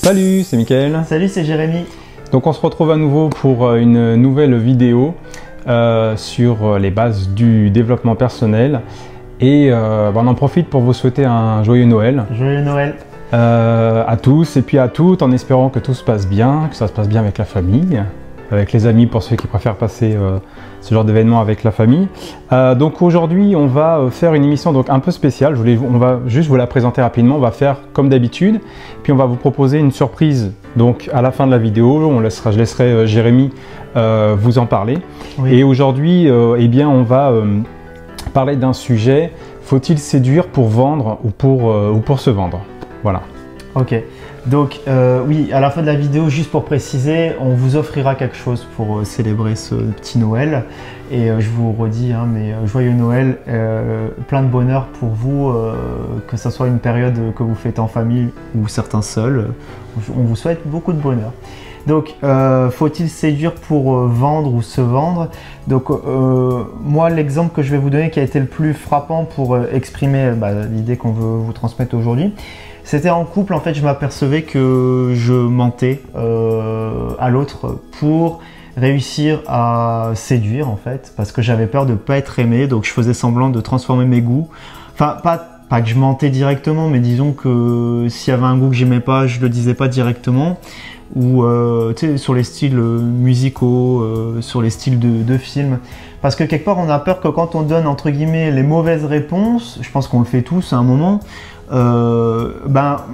Salut, c'est Mickaël. Salut, c'est Jérémy. Donc on se retrouve à nouveau pour une nouvelle vidéo sur les bases du développement personnel. Et on en profite pour vous souhaiter un joyeux Noël. Joyeux Noël. À tous et puis à toutes, en espérant que tout se passe bien, que ça se passe bien avec la famille, avec les amis pour ceux qui préfèrent passer ce genre d'événement avec la famille. Donc aujourd'hui on va faire une émission donc un peu spéciale. On va juste vous la présenter rapidement. On va faire comme d'habitude, puis on va vous proposer une surprise. Donc à la fin de la vidéo, je laisserai Jérémy vous en parler. Oui. Et aujourd'hui, eh bien, on va parler d'un sujet. Faut-il séduire pour vendre ou pour se vendre? Voilà. Ok. Donc oui, à la fin de la vidéo, juste pour préciser, on vous offrira quelque chose pour célébrer ce petit Noël. Et je vous redis, hein, mais joyeux Noël, plein de bonheur pour vous, que ce soit une période que vous faites en famille ou certains seuls. On vous souhaite beaucoup de bonheur. Donc, faut-il séduire pour vendre ou se vendre? Donc, moi, l'exemple que je vais vous donner qui a été le plus frappant pour exprimer l'idée qu'on veut vous transmettre aujourd'hui, c'était en couple. En fait, je m'apercevais que je mentais à l'autre pour réussir à séduire, en fait, parce que j'avais peur de ne pas être aimé. Donc, je faisais semblant de transformer mes goûts. Enfin, pas que je mentais directement, mais disons que s'il y avait un goût que j'aimais pas, je le disais pas directement. Ou sur les styles musicaux, sur les styles de films. Parce que quelque part, on a peur que quand on donne, entre guillemets, les mauvaises réponses, je pense qu'on le fait tous à un moment, on a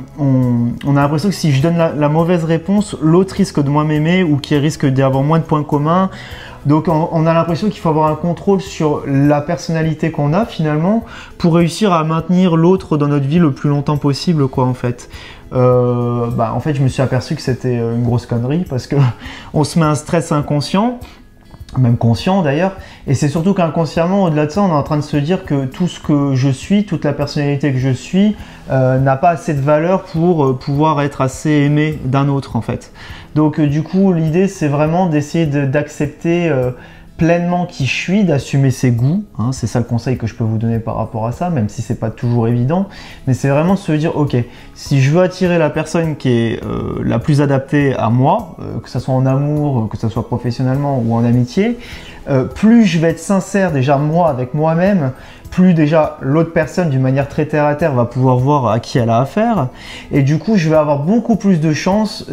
l'impression que si je donne la mauvaise réponse, l'autre risque de moins m'aimer ou qu'il risque d'avoir moins de points communs. Donc on a l'impression qu'il faut avoir un contrôle sur la personnalité qu'on a finalement pour réussir à maintenir l'autre dans notre vie le plus longtemps possible, quoi, en fait. En fait, je me suis aperçu que c'était une grosse connerie parce que on se met un stress inconscient, même conscient d'ailleurs, et c'est surtout qu'inconsciemment, au-delà de ça, on est en train de se dire que tout ce que je suis, toute la personnalité que je suis, n'a pas assez de valeur pour pouvoir être assez aimé d'un autre, en fait. Donc du coup, l'idée, c'est vraiment d'essayer d'accepter pleinement qui je suis, d'assumer ses goûts, hein, c'est ça le conseil que je peux vous donner par rapport à ça, même si c'est pas toujours évident, mais c'est vraiment de se dire, ok, si je veux attirer la personne qui est la plus adaptée à moi, que ce soit en amour, que ce soit professionnellement ou en amitié, plus je vais être sincère déjà moi avec moi-même, plus déjà l'autre personne d'une manière très terre à terre va pouvoir voir à qui elle a affaire, et du coup je vais avoir beaucoup plus de chances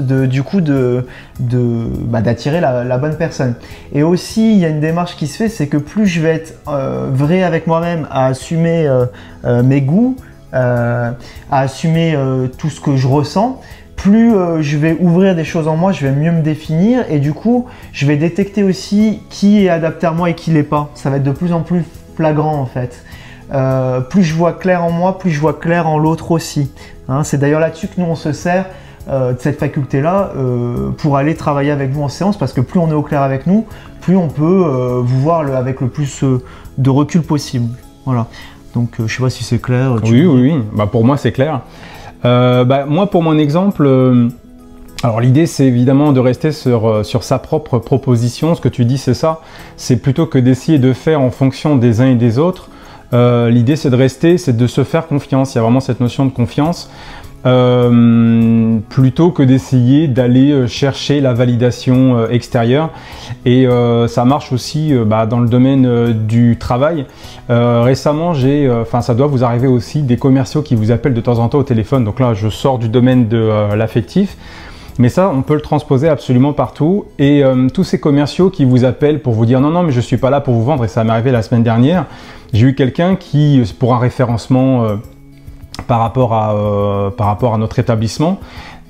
d'attirer la bonne personne. Et aussi il y a une démarche qui se fait, c'est que plus je vais être vrai avec moi-même, à assumer mes goûts, à assumer tout ce que je ressens, plus je vais ouvrir des choses en moi, je vais mieux me définir, et du coup je vais détecter aussi qui est adapté à moi et qui l'est pas. Ça va être de plus en plus flagrant, en fait. Plus je vois clair en moi, plus je vois clair en l'autre aussi, hein. C'est d'ailleurs là-dessus que nous on se sert de cette faculté-là pour aller travailler avec vous en séance, parce que plus on est au clair avec nous, plus on peut vous voir avec le plus de recul possible. Voilà. Donc je sais pas si c'est clair. Oui. Bah, pour moi c'est clair. Moi, pour mon exemple, alors l'idée c'est évidemment de rester sur sa propre proposition. Ce que tu dis, c'est ça. C'est plutôt que d'essayer de faire en fonction des uns et des autres. L'idée c'est de se faire confiance. Il y a vraiment cette notion de confiance. Plutôt que d'essayer d'aller chercher la validation extérieure. Et ça marche aussi dans le domaine du travail. Récemment, ça doit vous arriver aussi, des commerciaux qui vous appellent de temps en temps au téléphone. Donc là, je sors du domaine de l'affectif. Mais ça, on peut le transposer absolument partout. Et tous ces commerciaux qui vous appellent pour vous dire non, mais je ne suis pas là pour vous vendre. Et ça m'est arrivé la semaine dernière. J'ai eu quelqu'un qui, pour un référencement par rapport à notre établissement,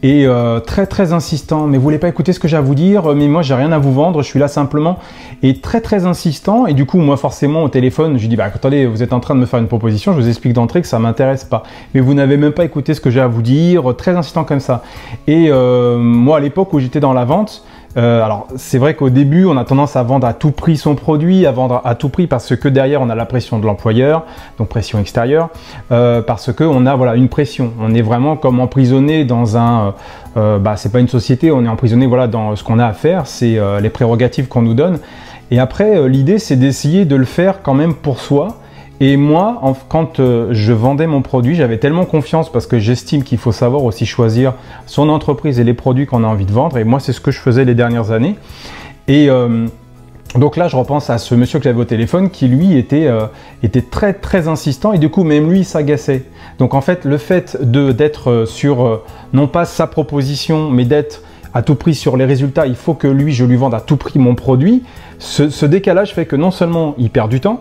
et très insistant, mais vous voulez pas écouter ce que j'ai à vous dire, mais moi j'ai rien à vous vendre, je suis là simplement, et très insistant. Et du coup moi forcément au téléphone je lui dis attendez, vous êtes en train de me faire une proposition, je vous explique d'entrée que ça m'intéresse pas, mais vous n'avez même pas écouté ce que j'ai à vous dire, très insistant comme ça. Et moi à l'époque où j'étais dans la vente, alors c'est vrai qu'au début on a tendance à vendre à tout prix son produit, à vendre à tout prix parce que derrière on a la pression de l'employeur, donc pression extérieure, parce que on a une pression, on est vraiment comme emprisonné dans un, c'est pas une société, on est emprisonné dans ce qu'on a à faire, c'est les prérogatives qu'on nous donne. Et après l'idée c'est d'essayer de le faire quand même pour soi Et moi, quand je vendais mon produit, j'avais tellement confiance parce que j'estime qu'il faut savoir aussi choisir son entreprise et les produits qu'on a envie de vendre. Et moi, c'est ce que je faisais les dernières années. Et donc là, je repense à ce monsieur que j'avais au téléphone qui, lui, était très, très insistant et du coup, même lui, il s'agaçait. Donc en fait, le fait d'être sur, non pas sa proposition, mais d'être à tout prix sur les résultats, il faut que lui, je lui vende à tout prix mon produit. Ce décalage fait que non seulement il perd du temps,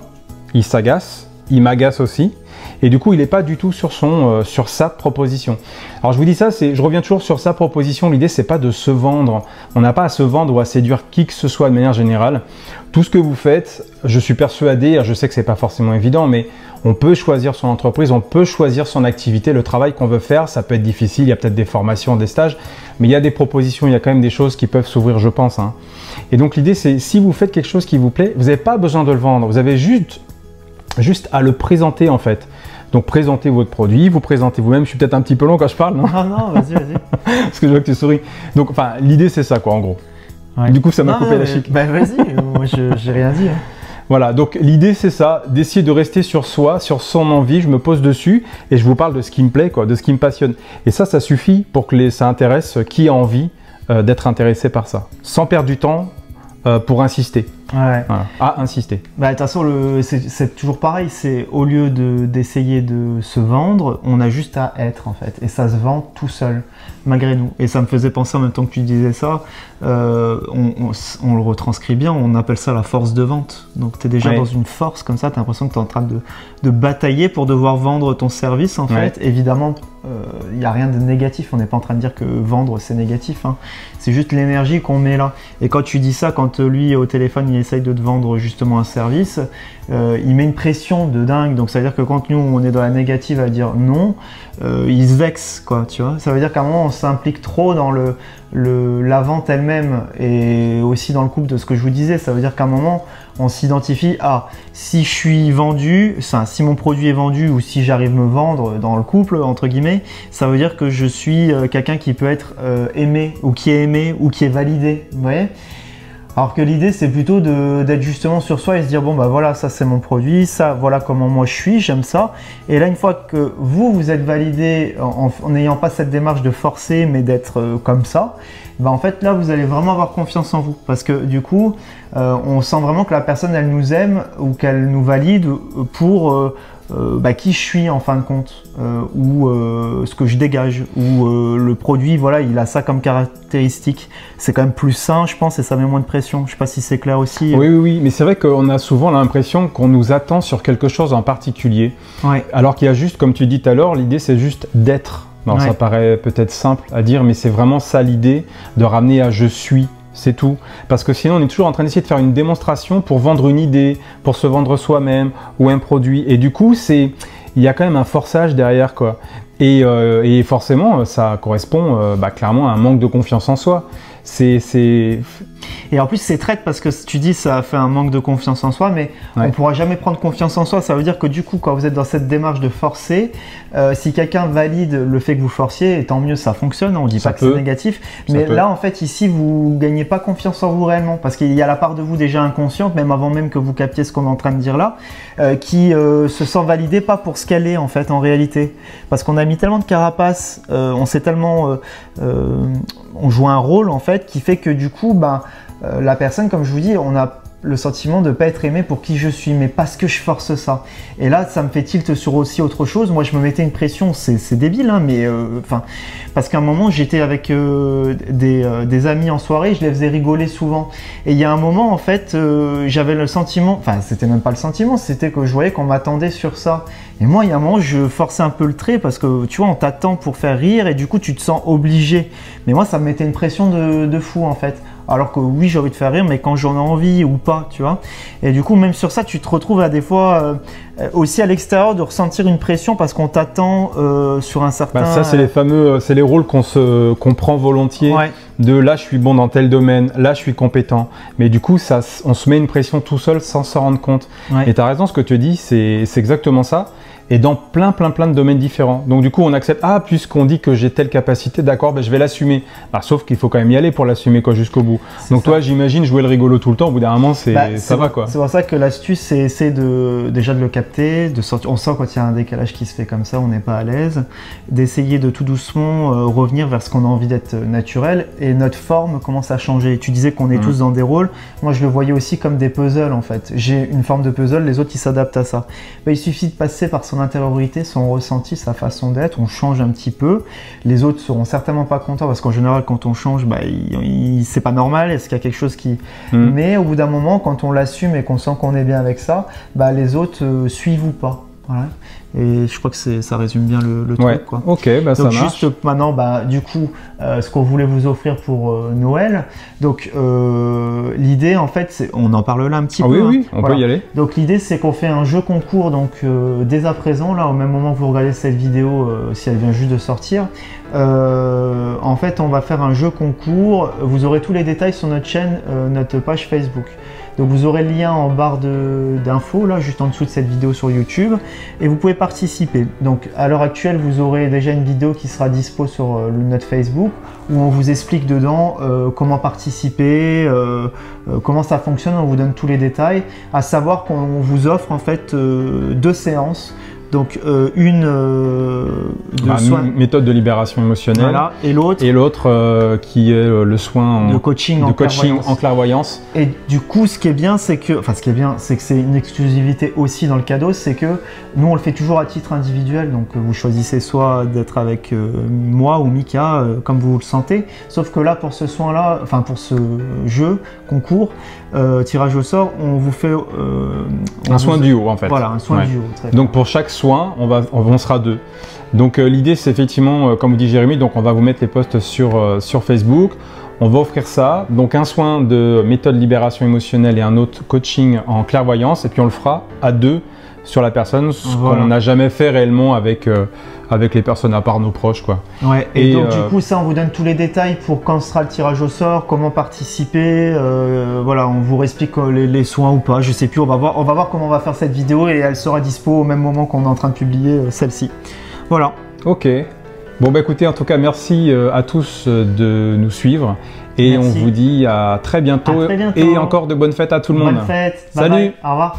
il s'agace, il m'agace aussi, et du coup, il n'est pas du tout sur sa proposition. Alors, je vous dis ça, je reviens toujours sur sa proposition. L'idée, c'est pas de se vendre. On n'a pas à se vendre ou à séduire qui que ce soit de manière générale. Tout ce que vous faites, je suis persuadé, je sais que c'est pas forcément évident, mais on peut choisir son entreprise, on peut choisir son activité, le travail qu'on veut faire. Ça peut être difficile, il y a peut-être des formations, des stages, mais il y a des propositions, il y a quand même des choses qui peuvent s'ouvrir, je pense. Et donc, l'idée, c'est si vous faites quelque chose qui vous plaît, vous n'avez pas besoin de le vendre. Vous avez juste à le présenter en fait. Donc présentez votre produit, vous présentez vous-même. Je suis peut-être un petit peu long quand je parle, non? Non, vas-y. Parce que je vois que tu souris. Donc enfin, l'idée c'est ça quoi en gros. Ouais. Du coup ça m'a coupé la chic. Bah vas-y, moi j'ai rien dit. Voilà, donc l'idée c'est ça, d'essayer de rester sur soi, sur son envie. Je me pose dessus et je vous parle de ce qui me plaît, quoi, de ce qui me passionne. Et ça suffit pour que ça intéresse qui a envie d'être intéressé par ça. Sans perdre du temps pour insister. Ouais. Voilà. À insister. Bah, de toute façon, c'est toujours pareil. C'est au lieu d'essayer de se vendre, on a juste à être en fait. Et ça se vend tout seul, malgré nous. Et ça me faisait penser en même temps que tu disais ça, on le retranscrit bien, on appelle ça la force de vente. Donc tu es déjà dans une force comme ça, tu as l'impression que tu es en train de batailler pour devoir vendre ton service en fait. Évidemment, il n'y a rien de négatif, on n'est pas en train de dire que vendre c'est négatif. C'est juste l'énergie qu'on met là. Et quand tu dis ça, quand lui au téléphone il essaye de te vendre justement un service, il met une pression de dingue. Donc ça veut dire que quand nous on est dans la négative à dire non, il se vexe quoi, tu vois. Ça veut dire qu'à un moment on s'implique trop dans la vente elle-même et aussi dans le couple de ce que je vous disais. Ça veut dire qu'à un moment on s'identifie à si je suis vendu, si mon produit est vendu ou si j'arrive à me vendre dans le couple entre guillemets, ça veut dire que je suis quelqu'un qui peut être aimé ou qui est aimé ou qui est validé, vous voyez. Alors que l'idée c'est plutôt d'être justement sur soi et se dire bon bah voilà, ça c'est mon produit, ça voilà comment moi je suis, j'aime ça. Et là une fois que vous êtes validé en n'ayant pas cette démarche de forcer mais d'être comme ça, bah en fait là vous allez vraiment avoir confiance en vous parce que du coup on sent vraiment que la personne elle nous aime ou qu'elle nous valide pour qui je suis en fin de compte ou ce que je dégage ou le produit voilà il a ça comme caractéristique. C'est quand même plus sain je pense et ça met moins de pression. Je sais pas si c'est clair aussi. Oui, mais c'est vrai qu'on a souvent l'impression qu'on nous attend sur quelque chose en particulier. Alors qu'il y a juste, comme tu dis tout à l'heure, l'idée c'est juste d'être. Ça paraît peut-être simple à dire mais c'est vraiment ça l'idée de ramener à je suis. C'est tout. Parce que sinon, on est toujours en train d'essayer de faire une démonstration pour vendre une idée, pour se vendre soi-même ou un produit. Et du coup, il y a quand même un forçage derrière, quoi. Et forcément, ça correspond clairement à un manque de confiance en soi. Et en plus, c'est traite parce que tu dis ça fait un manque de confiance en soi, mais on ne pourra jamais prendre confiance en soi. Ça veut dire que du coup, quand vous êtes dans cette démarche de forcer, si quelqu'un valide le fait que vous forciez, et tant mieux, ça fonctionne. On ne dit pas que c'est négatif. Mais là, en fait, ici, vous ne gagnez pas confiance en vous réellement parce qu'il y a la part de vous déjà inconsciente, même avant même que vous captiez ce qu'on est en train de dire là, qui se sent validée pas pour ce qu'elle est en fait en réalité. Parce qu'on a mis tellement de carapace, on s'est tellement... on joue un rôle en fait qui fait que du coup la personne, comme je vous dis, on a le sentiment de ne pas être aimé pour qui je suis, mais parce que je force ça. Et là, ça me fait tilt sur aussi autre chose. Moi, je me mettais une pression, c'est débile, mais parce qu'à un moment, j'étais avec des amis en soirée, je les faisais rigoler souvent. Et il y a un moment, en fait, j'avais le sentiment, enfin, c'était même pas le sentiment, c'était que je voyais qu'on m'attendait sur ça. Et moi, il y a un moment, je forçais un peu le trait parce que, tu vois, on t'attend pour faire rire et du coup, tu te sens obligé. Mais moi, ça me mettait une pression de fou, en fait. Alors que oui, j'ai envie de faire rire, mais quand j'en ai envie ou pas, tu vois. Et du coup, même sur ça, tu te retrouves à des fois aussi à l'extérieur de ressentir une pression parce qu'on t'attend sur un certain... ça, c'est les fameux, c'est les rôles qu'on prend volontiers. De là, je suis bon dans tel domaine, là, je suis compétent. Mais du coup, on se met une pression tout seul sans s'en rendre compte. Et tu as raison, ce que tu dis, c'est exactement ça. et dans plein de domaines différents. Donc du coup, on accepte, ah, puisqu'on dit que j'ai telle capacité, d'accord, ben, je vais l'assumer. Bah, sauf qu'il faut quand même y aller pour l'assumer quoi, jusqu'au bout. Donc toi, j'imagine jouer le rigolo tout le temps, au bout d'un moment, ça va quoi. C'est pour ça que l'astuce, c'est essayer déjà de le capter, de sortir. On sent quand il y a un décalage qui se fait comme ça, on n'est pas à l'aise, d'essayer de tout doucement revenir vers ce qu'on a envie d'être naturel, et notre forme commence à changer. Tu disais qu'on est tous dans des rôles, moi je le voyais aussi comme des puzzles en fait. J'ai une forme de puzzle, les autres ils s'adaptent à ça. Ben, il suffit de passer par son intériorité, son ressenti, sa façon d'être, on change un petit peu. Les autres seront certainement pas contents parce qu'en général quand on change, bah, c'est pas normal, est-ce qu'il y a quelque chose qui... Mais au bout d'un moment, quand on l'assume et qu'on sent qu'on est bien avec ça, bah, les autres suivent ou pas. Voilà. Et je crois que ça résume bien le truc. Quoi. Ok, bah ça marche. Juste maintenant, bah, du coup, ce qu'on voulait vous offrir pour Noël. Donc, l'idée, en fait, on en parle là un petit peu. Oui, on peut y aller. Donc, l'idée, c'est qu'on fait un jeu concours donc, dès à présent, là, au même moment que vous regardez cette vidéo, si elle vient juste de sortir. En fait, on va faire un jeu concours. Vous aurez tous les détails sur notre chaîne, notre page Facebook. Donc vous aurez le lien en barre d'infos, là, juste en dessous de cette vidéo sur YouTube, et vous pouvez participer. Donc à l'heure actuelle, vous aurez déjà une vidéo qui sera dispo sur notre Facebook, où on vous explique dedans comment participer, comment ça fonctionne, on vous donne tous les détails, à savoir qu'on vous offre en fait 2 séances. Donc une méthode de libération émotionnelle, voilà, et l'autre qui est le soin de coaching en clairvoyance. Et du coup, ce qui est bien, c'est que, c'est une exclusivité aussi dans le cadeau, c'est que nous on le fait toujours à titre individuel. Donc vous choisissez soit d'être avec moi ou Mika, comme vous le sentez. Sauf que là, pour ce soin-là, enfin pour ce jeu concours, tirage au sort, on vous fait un soin duo en fait. Voilà, un soin duo. Donc pour chaque soin, on sera 2. Donc l'idée c'est effectivement, comme vous dit Jérémy, donc on va vous mettre les posts sur Facebook. On va offrir ça, donc un soin de méthode libération émotionnelle et un autre coaching en clairvoyance, et puis on le fera à 2 sur la personne, ce qu'on n'a jamais fait réellement avec les personnes à part nos proches, quoi. Ouais, et donc du coup ça on vous donne tous les détails pour quand sera le tirage au sort, comment participer, voilà, on vous explique les soins ou pas, je sais plus, on va voir comment on va faire cette vidéo, et elle sera dispo au même moment qu'on est en train de publier celle-ci. Voilà. Ok. Bon bah écoutez, en tout cas merci à tous de nous suivre, et on vous dit à très bientôt, et encore de bonnes fêtes à tout le monde. Bonnes fêtes. Salut. Bye bye. Au revoir.